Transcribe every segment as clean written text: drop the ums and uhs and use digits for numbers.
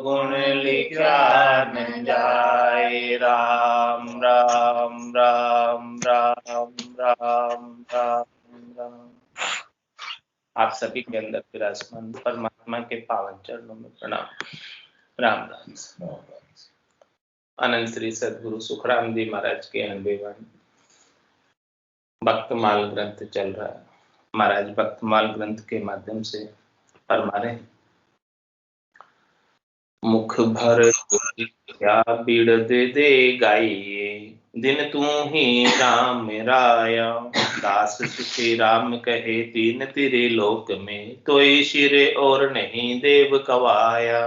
गुण लिखा न जाए। राम राम राम राम राम राम राम। आप सभी के अंदर विराजमान परमात्मा के पावन चरणों में प्रणाम। राम राम। अनंत श्री सदगुरु सुखराम जी महाराज के 91 भक्तमाल ग्रंथ चल रहा है। महाराज भक्तमाल ग्रंथ के माध्यम से फरमा रहे, मुख भर क्या बिरद दे गाइए, दिन तू ही राम राया। दास सुखी राम कहे तीन तेरे लोक में, तोय शिर और नहीं देव कवाया।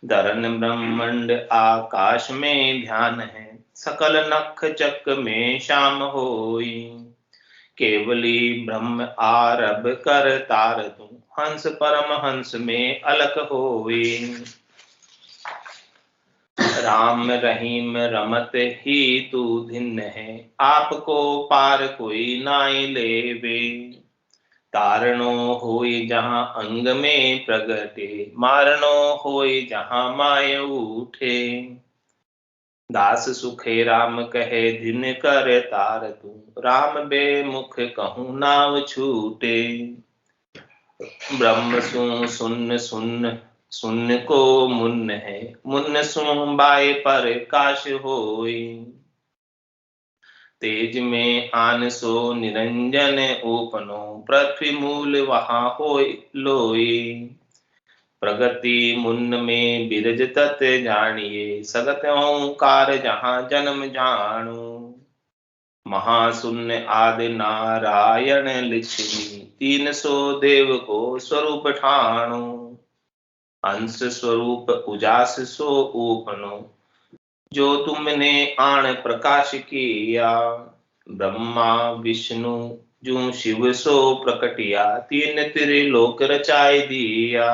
धरन ब्रह्मांड आकाश में ध्यान है, सकल नख चक में श्याम होई। केवली ब्रह्म आरभ कर तार तू, हंस परम हंस में अलक होई। राम रहीम रमत ही तू धिन्न है, आपको पार कोई नाई लेवे। तारणो होई जहां अंग में प्रगटे, मारनो होई जहां माय उठे। दास सुखे राम कहे दिन कर तार तू, राम बेमुख कहूँ नाव छूटे। ब्रह्म सु सुन्न सुन्न सुन्न को मुन्न है, मुन्न सुन बाय पर काश होई। तेज में आन सो निरंजन ओपनो, पृथ्वी मूल वहां होय लोई। प्रगति मुन्न में बिरज तत जानिए, सगत ओंकार जहां जन्म जाणु। महाशून्य आदि नारायण लिखी, 300 देव को स्वरूप ठाणु। अंश स्वरूप उजास सो ऊपनो, जो तुमने आण प्रकाश किया। ब्रह्मा विष्णु जो शिव सो प्रकटिया, 3 त्रिलोक रचाए दिया।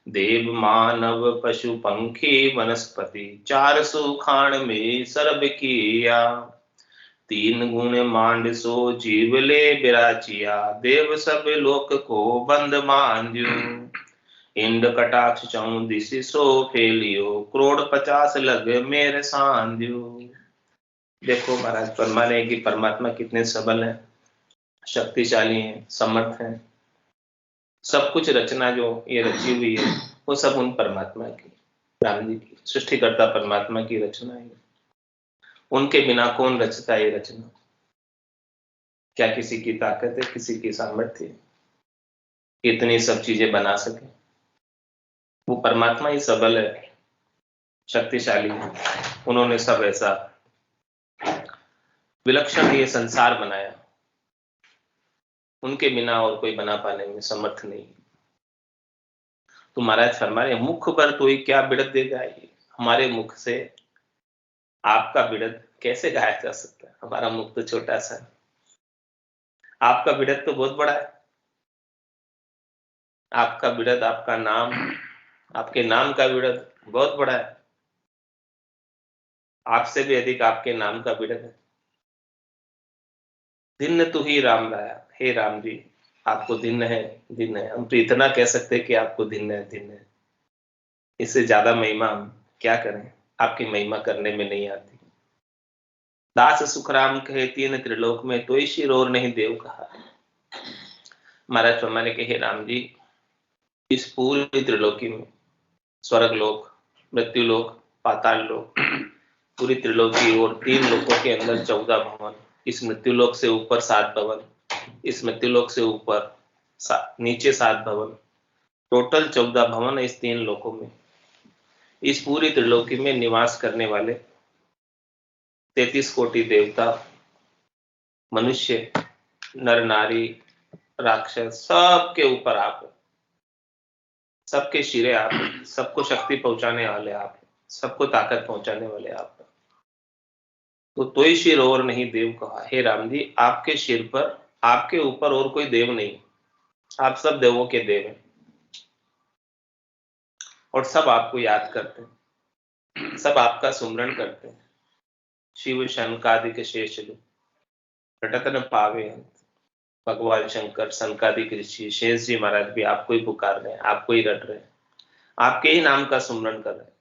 देव मानव पशु पंखी वनस्पति, 400 खान में सर्व किया। 3 गुण मांड सो जीव ले बिराचिया, देव सब लोक को बंद मांद्यो। इंड कटाक्ष 14 सो फैलियो, करोड़ 50 लग मेरे सांध्यो। देखो महाराज फरमा रहे कि परमात्मा कितने सबल है, शक्तिशाली है, समर्थ है। सब कुछ रचना जो ये रची हुई है वो सब उन परमात्मा की, राम जी की, सृष्टिकर्ता परमात्मा की रचना है। उनके बिना कौन रचता ये रचना? क्या किसी की ताकत है, किसी की सामर्थ्य है इतनी सब चीजें बना सके? वो परमात्मा ही सबल है, शक्तिशाली है। उन्होंने सब ऐसा विलक्षण ये संसार बनाया, उनके बिना और कोई बना पाने में समर्थ नहीं। तो महाराज फरमा रहे, मुख पर तो ही क्या बिड़त दे गाइए। हमारे मुख से आपका बिड़त कैसे गाया जा सकता है? हमारा मुख तो छोटा सा है, आपका बिड़त तो बहुत बड़ा है। आपका बिड़त, आपका नाम, आपके नाम का बिड़त बहुत बड़ा है। आपसे भी अधिक आपके नाम का बिड़त है। दिन तू ही राम लाया, हे राम जी आपको दिन है, दिन है। हम तो इतना कह सकते हैं कि आपको दिन है, दिन है। इससे ज्यादा महिमा हम क्या करें? आपकी महिमा करने में नहीं आती। दास सुखराम कहे 3 त्रिलोक में, तो शिर और नहीं देव कहा। महाराज फरमाने के, हे राम जी इस पूरी त्रिलोकी में, स्वर्ग लोक, मृत्यु लोक, पाताल लोक, पूरी त्रिलोकी और 3 लोकों के अंदर 14 भवन, इस मृत्यु लोक से ऊपर 7 भवन, इस मृत्यु लोक से ऊपर नीचे 7 भवन, टोटल 14 भवन इस 3 लोकों में। इस पूरी त्रिलोकी में निवास करने वाले 33 कोटि देवता, मनुष्य, नर नारी, राक्षस, सबके ऊपर आप, सबके शिरे आप, सबको शक्ति पहुंचाने वाले आप, सबको ताकत पहुंचाने वाले आप। तो ही शिर और नहीं देव कहा। हे राम जी आपके शिर पर, आपके ऊपर और कोई देव नहीं, आप सब देवों के देव हैं और सब आपको याद करते हैं, सब आपका सुमरण करते हैं। शिव शंकादिक शेष रटतन पावे, भगवान शंकर, शंकादिक ऋषि, शेष जी महाराज भी आपको ही पुकार रहे हैं, आपको ही रट रहे हैं। आपके ही नाम का सुमरन कर रहे हैं।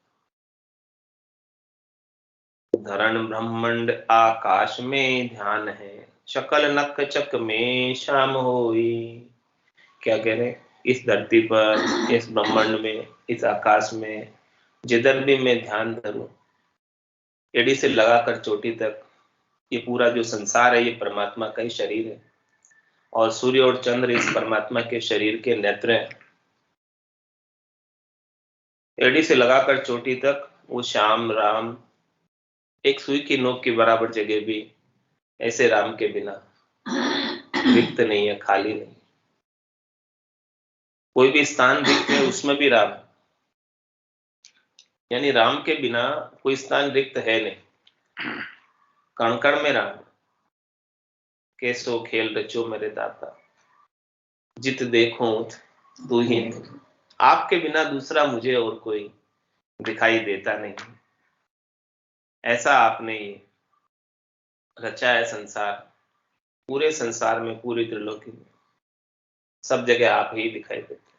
धरण ब्रह्मांड आकाश में ध्यान है, शकल नख चक में शाम होई। क्या कह रहे हैं? इस धरती पर, इस ब्रह्मांड में, इस आकाश में जिधर भी मैं ध्यान धरूं, एड़ी से लगाकर चोटी तक, ये पूरा जो संसार है ये परमात्मा का ही शरीर है, और सूर्य और चंद्र इस परमात्मा के शरीर के नेत्र हैं। एड़ी से लगाकर चोटी तक वो श्याम राम, एक सुई की नोक के बराबर जगह भी ऐसे राम के बिना रिक्त नहीं है, खाली नहीं। कोई भी स्थान दिखते है उसमें भी राम, यानी राम के बिना कोई स्थान रिक्त है नहीं। कण कण में राम, कैसो खेल रचो मेरे दाता, जित देखो तू ही तू। आपके बिना दूसरा मुझे और कोई दिखाई देता नहीं। ऐसा आपने ये रचा है संसार, पूरे संसार में, पूरी त्रिलोकी में सब जगह आप ही दिखाई देते,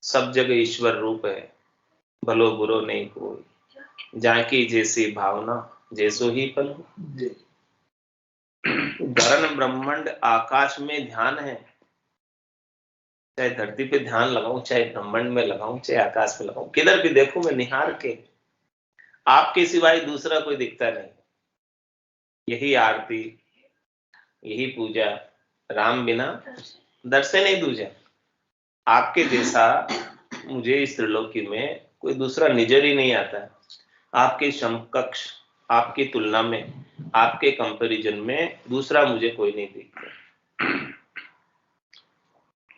सब जगह ईश्वर रूप है, भलो बुरो नहीं कोई, जाकी जैसी भावना जैसो ही फल। धरण ब्रह्मांड आकाश में ध्यान है, चाहे धरती पे ध्यान लगाऊं, चाहे ब्रह्मांड में लगाऊं, चाहे आकाश में लगाऊं, किधर भी देखूं मैं निहार के, आपके सिवाय दूसरा कोई दिखता नहीं। यही आरती, यही पूजा, राम बिना दर्शन नहीं दूजा। आपके जैसा मुझे इस त्रिलोकी में कोई दूसरा निजर ही नहीं आता। आपके समकक्ष, आपकी तुलना में, आपके कंपैरिजन में दूसरा मुझे कोई नहीं दिखता।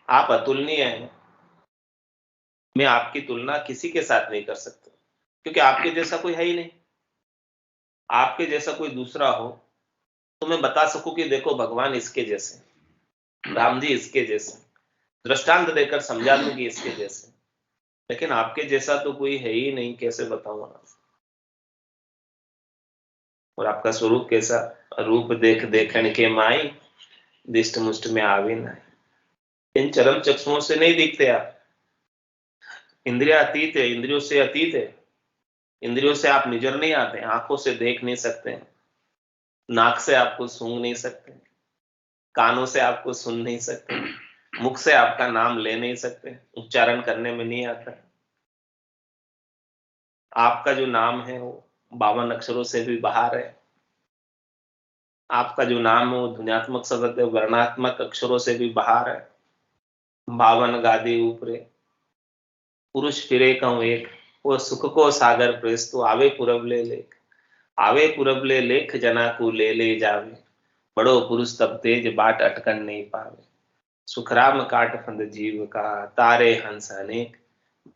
आप अतुलनीय हैं, मैं आपकी तुलना किसी के साथ नहीं कर सकता, क्योंकि आपके जैसा कोई है ही नहीं। आपके जैसा कोई दूसरा हो तो मैं बता सकूं कि देखो भगवान इसके जैसे, राम जी इसके जैसे, दृष्टांत देकर समझा दूं कि इसके जैसे, लेकिन आपके जैसा तो कोई है ही नहीं, कैसे बताऊं आप? और आपका स्वरूप कैसा? रूप देख देखण के माई, दिष्ट मुष्ट में आवे ना। इन चरम चक्षुओं से नहीं दिखते आप, इंद्रिया अतीत है, इंद्रियों से अतीत है। इंद्रियों से आप निजर नहीं आते, आंखों से देख नहीं सकते, नाक से आपको सूंघ नहीं सकते, कानों से आपको सुन नहीं सकते, मुख से आपका नाम ले नहीं सकते, उच्चारण करने में नहीं आता। आपका जो नाम है वो 52 अक्षरों से भी बाहर है। आपका जो नाम है वो ध्वन्यात्मक शब्द है, वर्णात्मक अक्षरों से भी बाहर है। 52 गादी ऊपरे, पुरुष फिरे कहूं एक, वो सुख को सागर प्रेस तो आवे पुरबले लेख, आवे पुरबले लेख जना को ले जावे, बड़ो पुरुष तब तेज बाट अटकन नहीं पावे, सुखराम काट फंद जीव का, तारे हंस अनेक,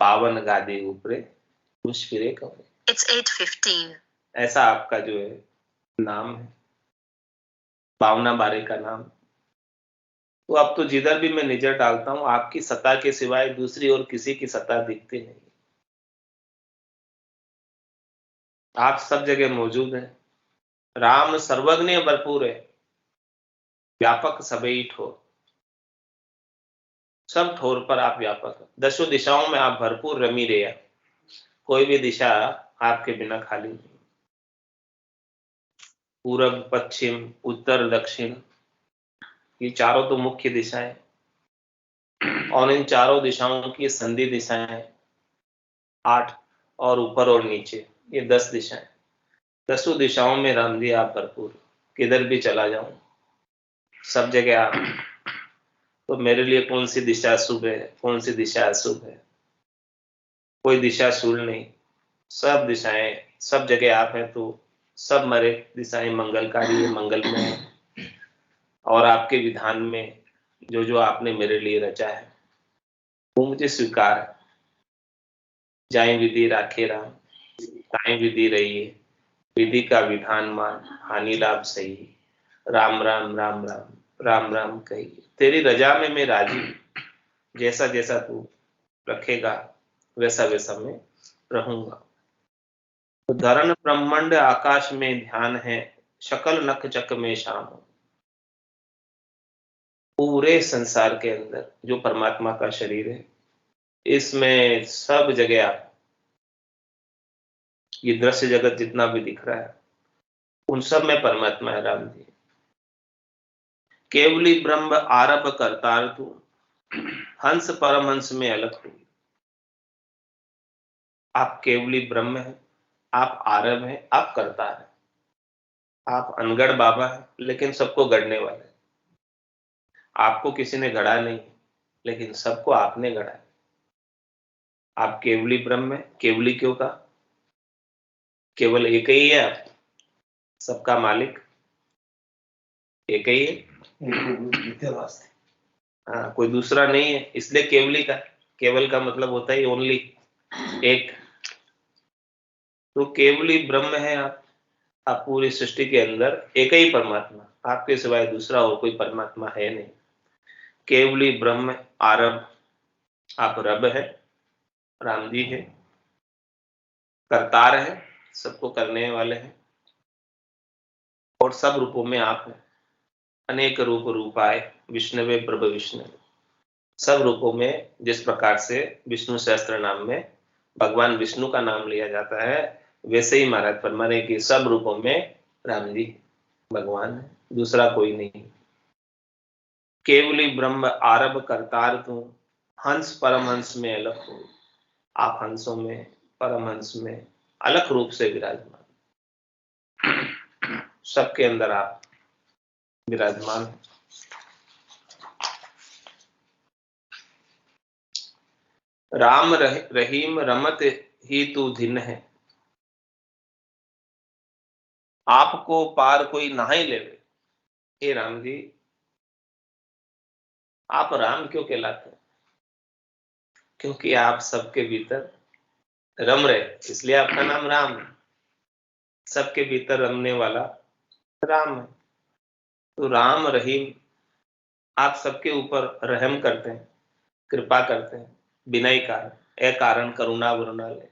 52 गादी ऊपरे, पुरुष फिरे कहूं। It's 8:15। ऐसा आपका जो है नाम है, भावना बारे का नाम। तो अब तो जिधर भी मैं नजर डालता हूं, आपकी सत्ता के सिवाय दूसरी और किसी की सत्ता दिखती नहीं। आप सब जगह मौजूद हैं। राम सर्वज्ञ भरपूर है, व्यापक सबई ठोर, सब ठोर पर आप व्यापक है। दसों दिशाओं में आप भरपूर रमी रहे, कोई भी दिशा आपके बिना खाली नहीं। पूरब पश्चिम उत्तर दक्षिण, ये चारों तो मुख्य दिशाएं, और इन चारों दिशाओं की संधि दिशाएं 8, और ऊपर और नीचे ये 10 दिशाएं। 10 दिशाओं में राम जी आप भरपूर, किधर भी चला जाऊं सब जगह आप। तो मेरे लिए कौन सी दिशा शुभ है, कौन सी दिशा अशुभ है? कोई दिशा शूल नहीं, सब दिशाएं, सब जगह आप हैं, तो सब मरे दिशाएं मंगलकारी है, मंगल में है। और आपके विधान में जो जो आपने मेरे लिए रचा है वो मुझे स्वीकार है। जाए विधि राखे राम, ताए विधि रही है, विधि का विधान मान, हानि लाभ सही, राम राम राम राम राम राम कही। तेरी रजा में मैं राजी, जैसा जैसा तू रखेगा वैसा वैसा मैं रहूंगा। तो धरण ब्रह्मांड आकाश में ध्यान है, शकल नख चक में शाम। पूरे संसार के अंदर जो परमात्मा का शरीर है, इसमें सब जगह आप ये दृश्य जगत जितना भी दिख रहा है उन सब में परमात्मा है राम जी। केवली ब्रह्म आरभ करतार तू, हंस परमहंस में अलग तू। आप केवली ब्रह्म है, आप आरभ है, आप करतार है, आप अनगढ़ बाबा है लेकिन सबको गढ़ने वाले। आपको किसी ने गढ़ा नहीं लेकिन सबको आपने गढ़ा है। आप केवली ब्रह्म है। केवली क्यों कहा? केवल एक ही है आप, सबका मालिक एक ही है। हाँ, कोई दूसरा नहीं है, इसलिए केवली का। केवल का मतलब होता है ओनली, एक। तो केवली ब्रह्म है आप पूरी सृष्टि के अंदर एक ही परमात्मा, आपके सिवाय दूसरा और कोई परमात्मा है नहीं। केवली ब्रह्म आरब, आप रब है, राम जी है, करतार है, सबको करने वाले हैं, और सब रूपों में आप हैं। अनेक रूप रूपाए विष्णुवे प्रभ विष्णु। सब रूपों में जिस प्रकार से विष्णु सहस्त्र नाम में भगवान विष्णु का नाम लिया जाता है, वैसे ही महाराज फरमा रहे कि सब रूपों में राम जी भगवान है, दूसरा कोई नहीं। केवली ब्रह्म आरभ करतार तू, हंस परमहंस में अलग हो। आप हंसों में, परमहंस में अलग रूप से विराजमान, सबके अंदर आप विराजमान। राम रहीम रमत ही तू धिन है, आपको पार कोई ना ही लेवे। हे राम जी, आप राम क्यों कहलाते हैं? क्योंकि आप सबके भीतर रम रहे, इसलिए आपका नाम राम है। सबके भीतर रमने वाला राम है। तो राम रहीम, आप सबके ऊपर रहम करते हैं, कृपा करते हैं, बिना ही कारण, ए कारण करुणा वरुणा ले,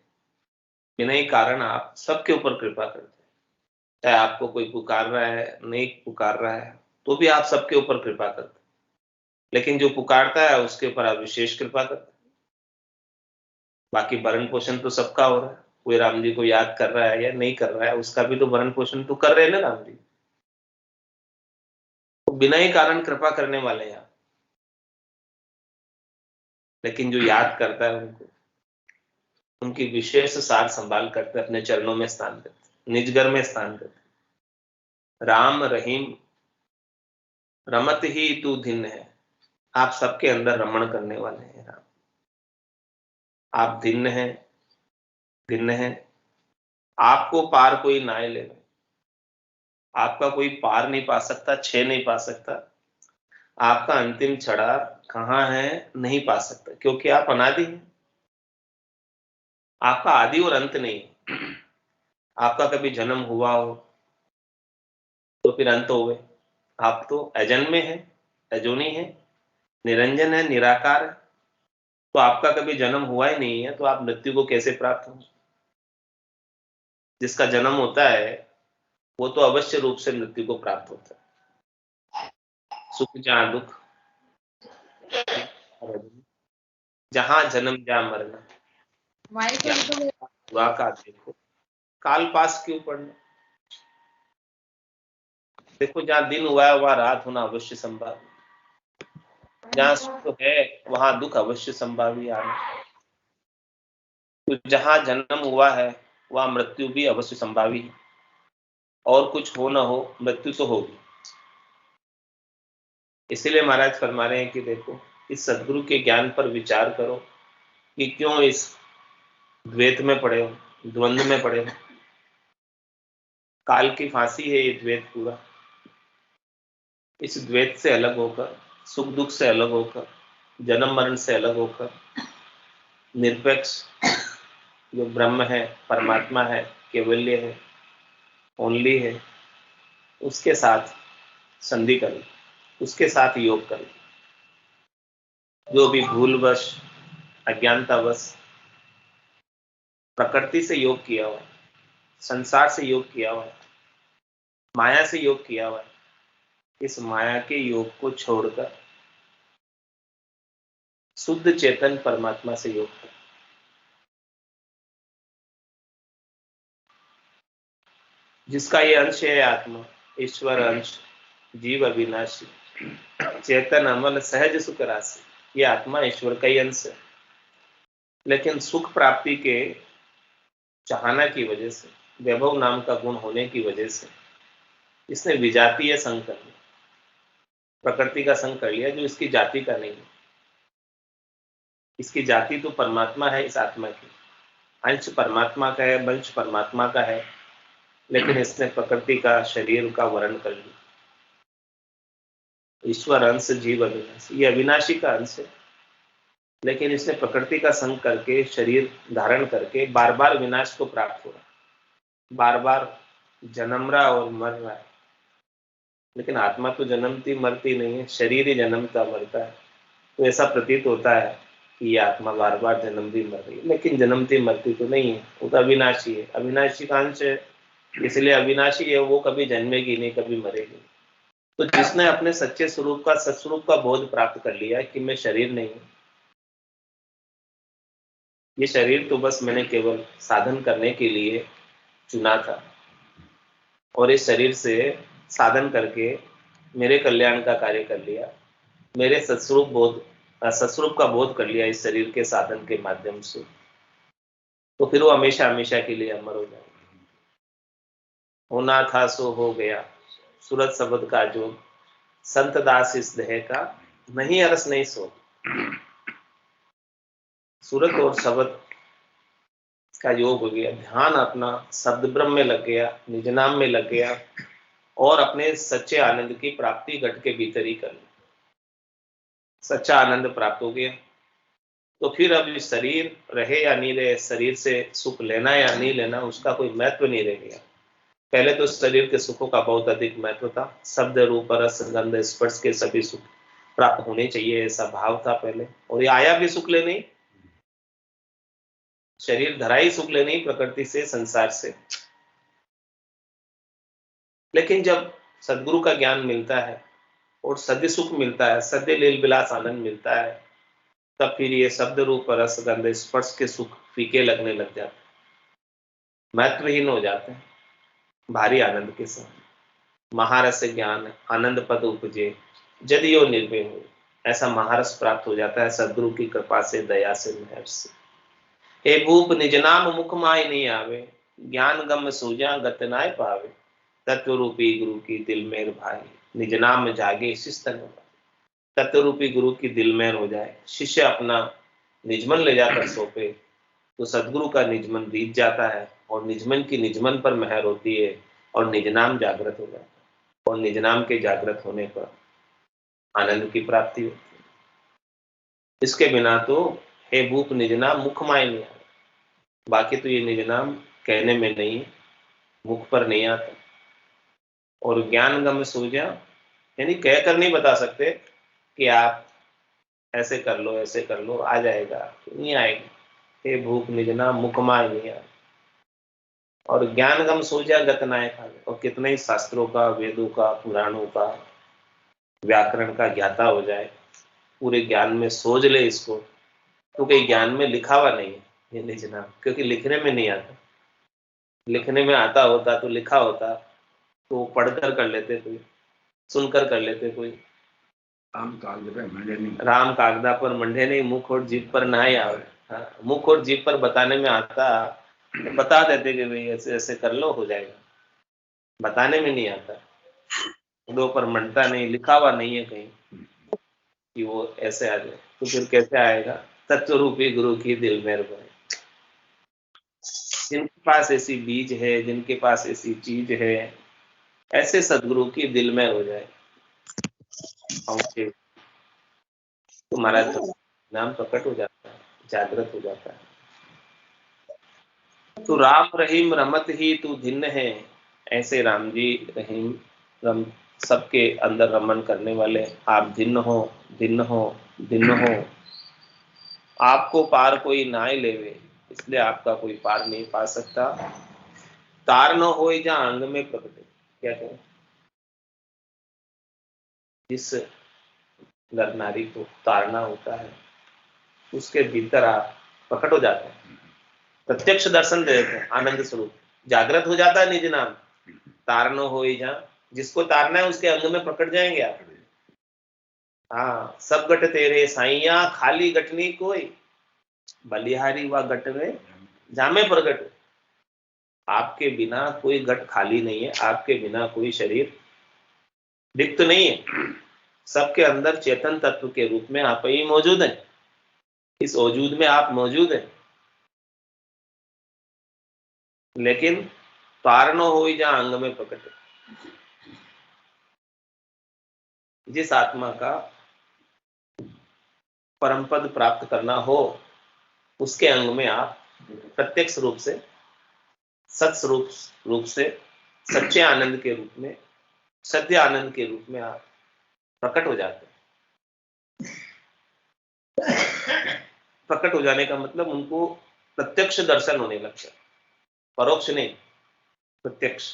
बिना ही कारण आप सबके ऊपर कृपा करते हैं। चाहे आपको कोई पुकार रहा है, नहीं पुकार रहा है, तो भी आप सबके ऊपर कृपा करते हैं। लेकिन जो पुकारता है उसके ऊपर आप विशेष कृपा करते हैं। बाकी भरण पोषण तो सबका हो रहा है। कोई राम जी को याद कर रहा है या नहीं कर रहा है, उसका भी तो भरण पोषण तो कर रहे हैं ना राम जी। तो बिना ही कारण कृपा करने वाले हैं आप। लेकिन जो याद करता है उनको, उनकी विशेष सार संभाल करते, अपने चरणों में स्थान करते, निज घर में स्थान करते। राम रहीम रमत ही तू धिन है, आप सबके अंदर रमण करने वाले हैं राम। आप धिन्न हैं, भिन्न हैं, आपको पार कोई ना ले। आपका कोई पार नहीं पा सकता, छे नहीं पा सकता। आपका अंतिम छड़ा कहाँ है नहीं पा सकता, क्योंकि आप अनादि हैं। आपका आदि और अंत नहीं है। आपका कभी जन्म हुआ हो तो फिर अंत हो गए। आप तो अजन्मे हैं, अजूनी है, निरंजन है, निराकार है। तो आपका कभी जन्म हुआ ही नहीं है, तो आप मृत्यु को कैसे प्राप्त हो? जिसका जन्म होता है वो तो अवश्य रूप से मृत्यु को प्राप्त होता है। सुख जहां दुख, जहां जन्म जहां मरना, हुआ का देखो, काल पास क्यों पड़ना। देखो, जहां दिन हुआ है वहां रात होना अवश्य संभव, जहां सुख है वहां दुख अवश्य संभावी आना। तो जहां जन्म हुआ है वहां मृत्यु भी अवश्य संभावी है। और कुछ हो ना हो, मृत्यु तो होगी। इसीलिए महाराज फरमा रहे हैं कि देखो, इस सदगुरु के ज्ञान पर विचार करो कि क्यों इस द्वैत में पड़े हो, द्वंद्व में पड़े हो। काल की फांसी है ये द्वैत पूरा। इस द्वैत से अलग होकर, सुख दुख से अलग होकर, जन्म मरण से अलग होकर, निरपेक्ष जो ब्रह्म है, परमात्मा है, केवल्य है, ओनली है, उसके साथ संधि करें, उसके साथ योग करें। जो भी भूलवश, अज्ञानतावश प्रकृति से योग किया हुआ है, संसार से योग किया हुआ है, माया से योग किया हुआ है, इस माया के योग को छोड़कर शुद्ध चेतन परमात्मा से योग करता है। जिसका ये अंश है आत्मा, ईश्वर अंश, जीव अविनाशी, चेतन अमल सहज सुख राशि, ये आत्मा ईश्वर का ही अंश है। लेकिन सुख प्राप्ति के चाहना की वजह से, वैभव नाम का गुण होने की वजह से इसने विजातीय संग कर लिया, प्रकृति का संग कर लिया जो इसकी जाति का नहीं है। इसकी जाति तो परमात्मा है, इस आत्मा की अंश परमात्मा का है, वंश परमात्मा का है, लेकिन इसने प्रकृति का, शरीर का वर्ण कर लिया। ईश्वर अंश, जीव अविनाशी, ये अविनाशी का अंश है, लेकिन इसने प्रकृति का संग करके, शरीर धारण करके बार बार विनाश को प्राप्त हो रहा, बार बार जन्म रहा और मर रहा है। लेकिन आत्मा तो जन्मती मरती नहीं है, शरीर ही जन्मता मरता है। तो ऐसा प्रतीत होता है कि ये आत्मा बार बार जन्म भी मर रही है, लेकिन जन्मती मरती तो नहीं है, वो तो अविनाशी है, अविनाशी का अंश है, इसलिए अविनाशी है, वो कभी जन्मेगी नहीं, कभी मरेगी। तो जिसने अपने सच्चे स्वरूप का, सत्स्वरूप का बोध प्राप्त कर लिया कि मैं शरीर नहीं हूं, ये शरीर तो बस मैंने केवल साधन करने के लिए चुना था, और इस शरीर से साधन करके मेरे कल्याण का कार्य कर लिया, मेरे सत्स्वरूप का बोध कर लिया इस शरीर के साधन के माध्यम से, तो फिर वो हमेशा हमेशा के लिए अमर हो जाएगा। होना था सो हो गया, सूरत शब्द का जो संत दास इस देह का, नहीं अरस नहीं सो। सूरत और शब्द का योग हो गया, ध्यान अपना शब्द ब्रह्म में लग गया, निज नाम में लग गया, और अपने सच्चे आनंद की प्राप्ति घट के भीतर ही कर ली। सच्चा आनंद प्राप्त हो गया, तो फिर अब ये शरीर रहे या नहीं रहे, शरीर से सुख लेना या नहीं लेना, उसका कोई महत्व नहीं रह गया। पहले तो शरीर के सुखों का बहुत अधिक महत्व था, शब्द रूप रस गंध स्पर्श के सभी सुख प्राप्त होने चाहिए, ऐसा भाव था पहले, और ये आया भी सुख लेने, शरीर धरा ही सुख लेने प्रकृति से, संसार से। लेकिन जब सदगुरु का ज्ञान मिलता है और सद्य सुख मिलता है, सद्य लील विलास आनंद मिलता है, तब फिर ये शब्द रूप रस गंध स्पर्श के सुख फीके लगने लग जाते, महत्वहीन हो जाते हैं। भारी आनंद के साथ महारस ज्ञान आनंद पद उपजे, जदियो निर्भय हो, ऐसा महारस प्राप्त हो जाता है सदगुरु की कृपा से, दया से, मेहर से। हे भूप निज नाम मुख माय नहीं आवे, ज्ञान गम सूजा गत नाय पावे, तत्व रूपी गुरु की दिल मेर भाई, निज नाम जागे शिस्तन। तत्व रूपी गुरु की दिल मेर हो जाए, शिष्य अपना निजमन ले जाकर सौंपे, तो सदगुरु का निजमन रीत जाता है, और निजमन की निजमन पर मेहर होती है, और निजनाम जागृत हो जाता है, और निजनाम के जागृत होने पर आनंद की प्राप्ति होती है। इसके बिना तो हे भूप निजनाम मुख माय नहीं आता, बाकी तो ये निजनाम कहने में नहीं, मुख पर नहीं आता। और ज्ञान गम सूझा, यानी कहकर नहीं बता सकते कि आप ऐसे कर लो, ऐसे कर लो, आ जाएगा, नहीं आएगा। हे भूप निजना मुख माय नहीं आता। और ज्ञान गम सूझा गत नाय पावे, और कितने ही शास्त्रों का, वेदों का, पुराणों का, व्याकरण का ज्ञाता हो जाए, पूरे ज्ञान में सोच ले इसको, तो कहीं ज्ञान में लिखा हुआ नहीं है ये निजना, क्योंकि लिखने में नहीं आता। लिखने में आता होता तो लिखा होता, तो पढ़कर कर लेते कोई, सुनकर कर लेते कोई। राम कागदा पर मंडे नहीं, मुख और जीभ पर ना ही आवे। हाँ, मुख और जीभ पर बताने में आता तो बता देते कि भाई ऐसे ऐसे कर लो, हो जाएगा। बताने में नहीं आता, दो पर मंडता नहीं, लिखा हुआ नहीं है कहीं कि वो ऐसे आ जाए, तो फिर कैसे आएगा? तत्व रूपी गुरु की दिल में रहे। जिनके पास ऐसी बीज है, जिनके पास ऐसी चीज है, ऐसे सदगुरु की दिल में हो जाए, तुम्हारा नाम प्रकट हो जाता है, जागृत हो जाता है। तो राम रहीम रमत ही तू धिन्न है, ऐसे राम जी रहीम रम सबके अंदर रमन करने वाले आप धिन्न हो, धिन्न हो, धिन्न हो। आपको पार कोई ना ही लेवे, इसलिए आपका कोई पार नहीं पा सकता। तार न हो जहाँ अंग में प्रकटे, क्या कहें, जिस नर नारी को तारना होता है, उसके भीतर आप प्रकट हो जाते हैं, प्रत्यक्ष दर्शन दे देते हैं, आनंद स्वरूप जागृत हो जाता है निज नाम। तारनो हो ही जा, जिसको तारना है उसके अंग में प्रकट जाएंगे आप। हाँ, सब गट तेरे साइया, खाली गटनी कोई, बलिहारी व गट में जामे प्रगट। आपके बिना कोई गट खाली नहीं है, आपके बिना कोई शरीर रिक्त नहीं है। सबके अंदर चेतन तत्व के रूप में आप ही मौजूद हैं, इस वजूद में आप मौजूद हैं। लेकिन तारणो हो जा अंग में प्रकट। जिस आत्मा का परम पद प्राप्त करना हो, उसके अंग में आप प्रत्यक्ष रूप से, सत्स्वरूप रूप से, सच्चे आनंद के रूप में, सत्य आनंद के रूप में आप प्रकट हो जाते हैं। प्रकट हो जाने का मतलब उनको प्रत्यक्ष दर्शन होने लगता है, परोक्ष नहीं, प्रत्यक्ष।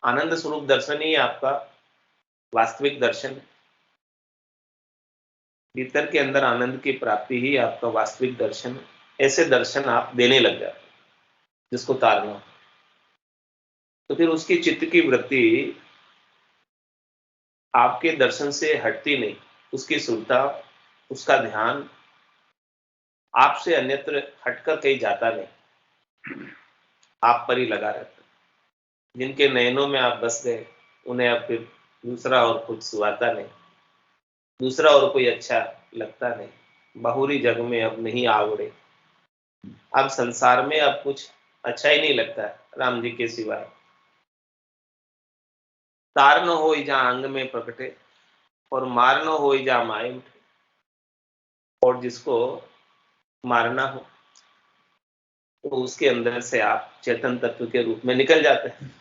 आनंद स्वरूप दर्शन ही आपका वास्तविक दर्शन है। भीतर के अंदर आनंद की प्राप्ति ही आपका वास्तविक दर्शन है। ऐसे दर्शन आप देने लग जाते हैं जिसको तारना। तो फिर उसकी चित्त की वृत्ति आपके दर्शन से हटती नहीं, उसकी सुरता, उसका ध्यान आपसे अन्यत्र हटकर कहीं जाता नहीं, आप पर ही लगा रहता है। जिनके नयनों में आप बस गए, उन्हें अब फिर दूसरा और कुछ सुहाता नहीं, दूसरा और कोई अच्छा लगता नहीं, बहुरी जग में अब नहीं आवड़े। अब संसार में अब कुछ अच्छा ही नहीं लगता है राम जी के सिवाय। तार न हो जा अंग में प्रकटे, और मार न हो जा माए उठे। और जिसको मारना हो तो उसके अंदर से आप चेतन तत्व के रूप में निकल जाते हैं।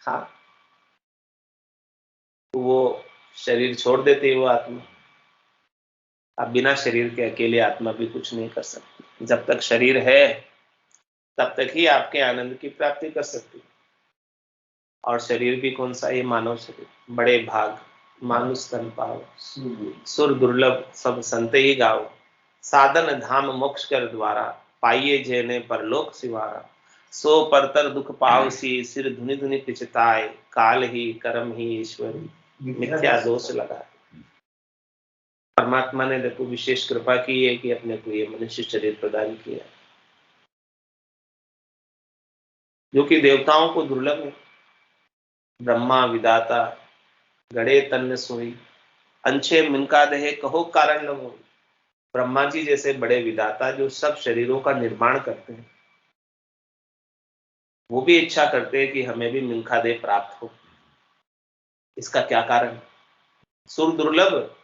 हाँ, तो वो शरीर छोड़ देती है वो आत्मा। आप बिना शरीर के अकेले आत्मा भी कुछ नहीं कर सकती। जब तक शरीर है तब तक ही आपके आनंद की प्राप्ति कर सकती है। और शरीर भी कौन सा, ये मानव शरीर, बड़े भाग मानुष तन पाओ, सुर दुर्लभ सब संत ही गाओ। साधन धाम मोक्ष कर द्वारा, पाइये जेने परलोक सिवारा। सो परतर दुख पावसी, सिर धुनि धुनि पिछताए। काल ही कर्म ही ईश्वरी, मिथ्या दोष लगा। परमात्मा ने देखो विशेष कृपा की है कि अपने को ये मनुष्य शरीर प्रदान किया, जो कि देवताओं को दुर्लभ है। ब्रह्मा विदाता गड़े तन्न सोई, अंशे मिनका दहे कहो कारण न हो। ब्रह्मा जी जैसे बड़े विदाता जो सब शरीरों का निर्माण करते हैं, वो भी इच्छा करते हैं कि हमें भी मिनका दे प्राप्त हो। इसका क्या कारण? सुर दुर्लभ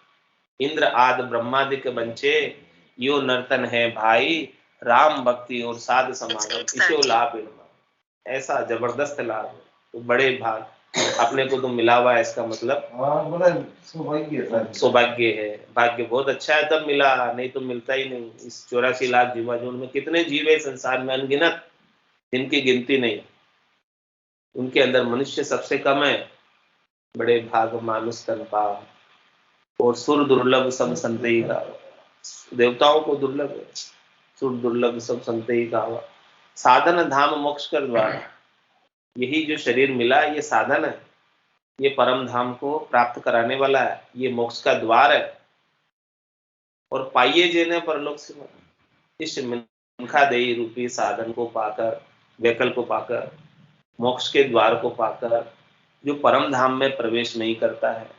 इंद्र आदि ब्रह्मादिक बंचे, यो नर्तन है भाई। राम भक्ति और साध समागम, इसो लाभ। ऐसा जबरदस्त लाभ है, तो बड़े भाग अपने को तो मिला हुआ है। इसका मतलब सौभाग्य है, भाग्य बहुत अच्छा है तब मिला, नहीं तो मिलता ही नहीं। इस 84 लाख जीवाजून में कितने जीव है संसार में, अनगिनत, जिनकी गिनती नहीं। उनके अंदर मनुष्य सबसे कम है। बड़े भाग मानुष तन पाव, और सुर दुर्लभ सब संत ही गावा। देवताओं को दुर्लभ है, सुर दुर्लभ सब संत ही गावा। साधन धाम मोक्ष कर द्वारा, यही जो शरीर मिला ये साधन है, ये परम धाम को प्राप्त कराने वाला है, ये मोक्ष का द्वार है। और पाइये जेने परलोक से, इस मिनखा देही रूपी साधन को पाकर, वैकल्प को पाकर, मोक्ष के द्वार को पाकर, जो परम धाम में प्रवेश नहीं करता है,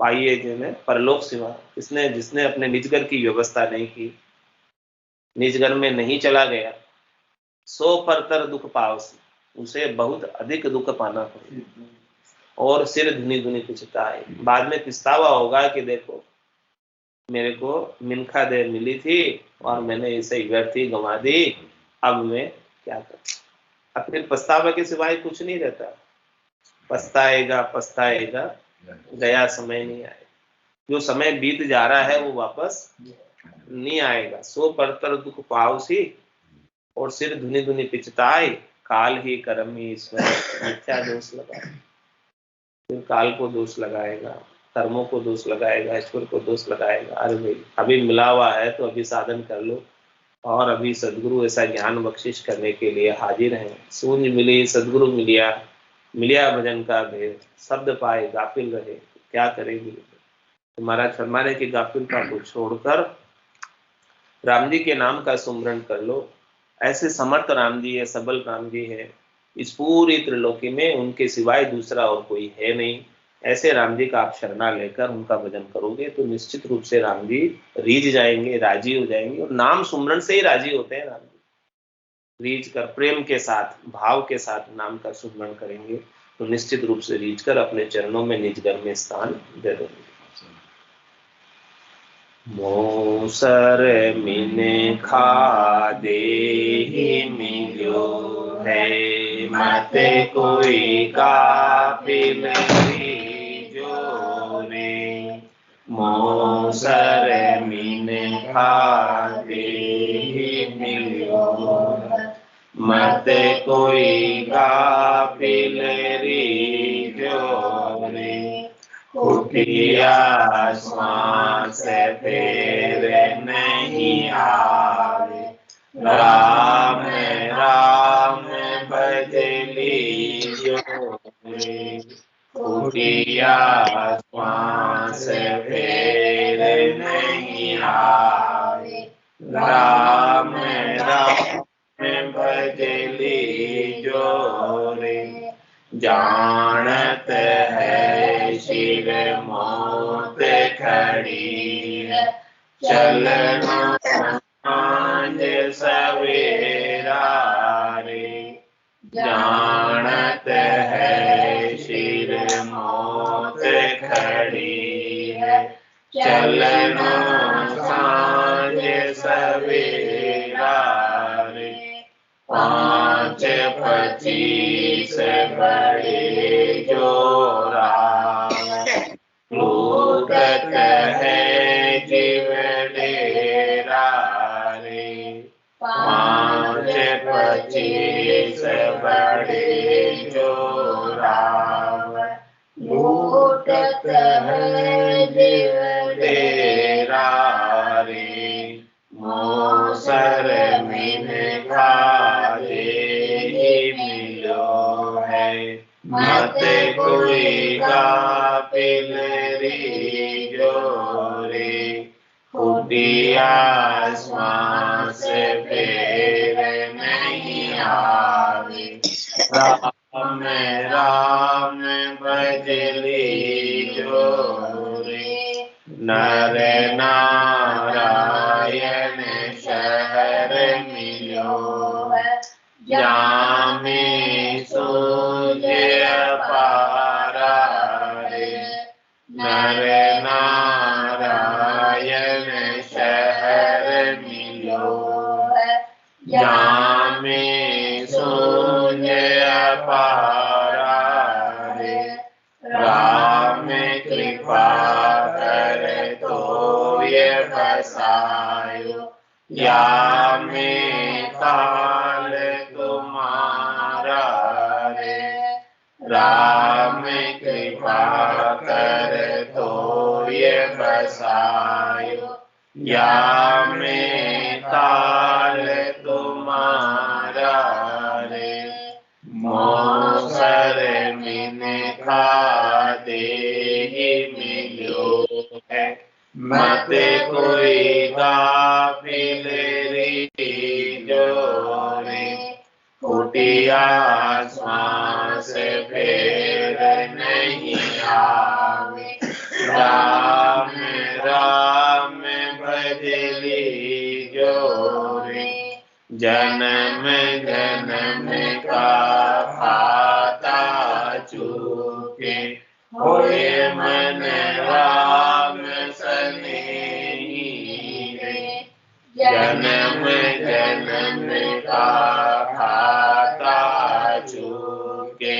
पाइये जेने परलोक सिवा, इसने जिसने अपने निजगर की व्यवस्था नहीं की, निजगर में नहीं चला गया, सो परतर दुख पावसी, उसे बहुत अधिक दुख पाना पड़ेगा। और सिर धुनी धुनी पिछता है, बाद में पछतावा होगा कि देखो मेरे को मिनखा दे मिली थी और मैंने इसे व्यर्थ ही गंवा दी, अब मैं क्या करूं। अब फिर पछतावा के सिवाय कुछ नहीं रहता। पछताएगा पछताएगा, गया समय नहीं आएगा। जो समय बीत जा रहा है वो वापस नहीं आएगा। सो परतर दुख पावसी, और सिर धुनी धुनी पिछताए। काल ही कर्म ही ईश्वर, मिथ्या दोष लगाए, फिर काल को दोष लगाएगा। कर्मों को दोष लगाएगा, ईश्वर को दोष लगाएगा। अरे भाई अभी मिला हुआ है तो अभी साधन कर लो, और अभी सदगुरु ऐसा ज्ञान बख्शिश करने के लिए हाजिर हैं। सूंज मिली सदगुरु मिलिया, मिलिया भजन का भेद, शब्द पाए गाफिल रहे, क्या करेंगे। तो महाराज फरमा रहे कि गाफिलता को छोड़कर राम जी के नाम का सुमरण कर लो। ऐसे समर्थ राम जी है, सबल राम जी है, इस पूरी त्रिलोकी में उनके सिवाय दूसरा और कोई है नहीं। ऐसे राम जी का आप शरणा लेकर उनका भजन करोगे तो निश्चित रूप से राम जी रीझ जाएंगे, राजी हो जाएंगे। और नाम सुमरण से ही राजी होते हैं राम जी। रीझ कर प्रेम के साथ, भाव के साथ नाम का सुमरण करेंगे तो निश्चित रूप से रीझ कर अपने चरणों में निज घर में स्थान दे देंगे। मोसर मिने खा दे मिलो है, मत कोई काबिल जो रे। मोसर मिने खा दे मिलो, मत कोई काबिल जो रे। कुटिया श्वास फेर नहीं आवे, राम राम भजली जो रे। कुटिया श्वास फेर नहीं आवे, राम राम भजली जो रे। जानत है शिव मौत खड़ी है, चलना सांझ सवेरा रे। जानत है शिव मौत खड़ी है, चलना सांझ सवेरा रे। 5-25 बड़े जोरा, लूटत है जीव डेरा रे। 5-25 बड़े जोरा, लूटत है जीव डेरा रे। मोसर मिने खा दे मिलो है, मत कोई काबिल जो रे। कुटिया श्वास फेर नहीं आवे, राम राम भजली जो रे। नर नारायण शहर मिलो है, जामे सूझ अपारा रे। नर नारायण शहर मिलो है, जामे सूझ अपारा रे। राम कृपा कर तो ये बसायो, या में काल तुम्हारा रे। राम कृपा कर तो ये बसायो, या में काल तुम्हारा रे। मोसर मिने खा दे मिलो है, मत कोई काबिल जो रे। कुटिया श्वास फेर नहीं आवे, राम राम भजली जो रे। जन्म जन्म का खाता चूके, होए मन राम सनेही रे। जन्म जन्म का खाता चूके,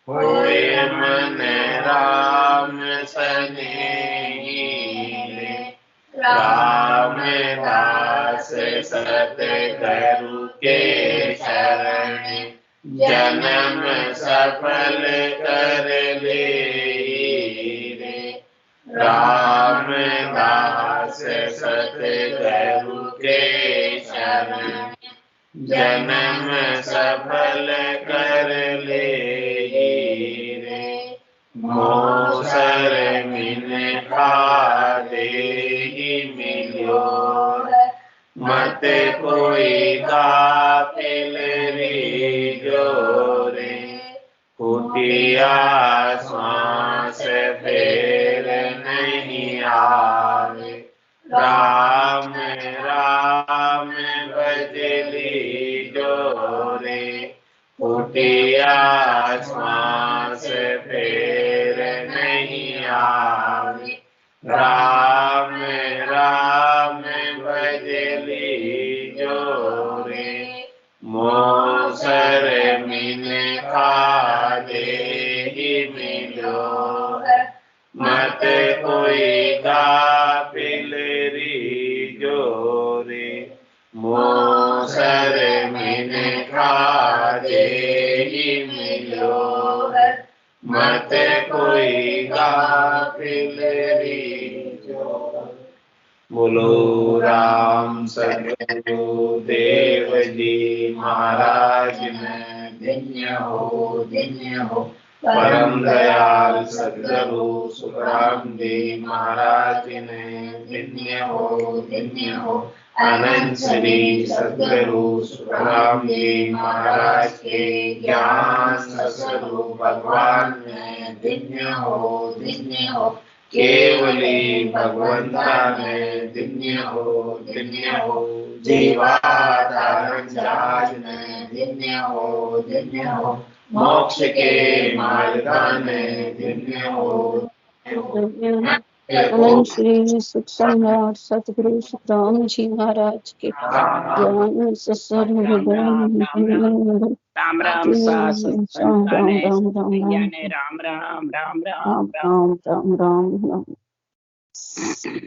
होए मन राम सनेही रे। राम दास सतगुरु के शरण, जन्म सफल कर ले रे। रामदास सतगुरु के शरण जन्म सफल कर ले रे। मोसर मिन दे मिलो मत कोई कापिल री जोरे। कुटिया श्वास फेर नहीं आवे राम राम बजली जोरे। कुटिया श्वास फेर नहीं आवे राम राम बजली जोरे। मोसर मिन दे मिलो मत कोई कापिल री जोरे। मोसर मिन दे मिलो मत कोई कापिल री जोरे। बोलो राम सतगुरु देव जी महाराज में धन्य हो। परम दयाल सतगुरु सुखराम जी महाराज ने धन्य हो। अनंत श्री सतगुरु सुखराम जी महाराज के ज्ञान स्वरूप भगवान ने धन्य हो। केवली भगवंता ने धन्य हो। जीवाधारण जहाज ने धन्य हो। मोक्ष के मार्गा ने धन्य हो। अनंत श्री सुख सम्राट सतगुरु सुखराम जी महाराज के ज्ञान स्वरूप राम राम राम राम राम राम राम राम राम राम राम राम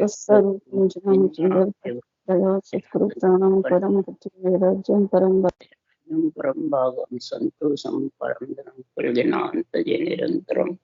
स्वरूप दया सतगुरु प्रणाम परम राज्यम परम परम भागम संतोषम परम धनम निरंतरम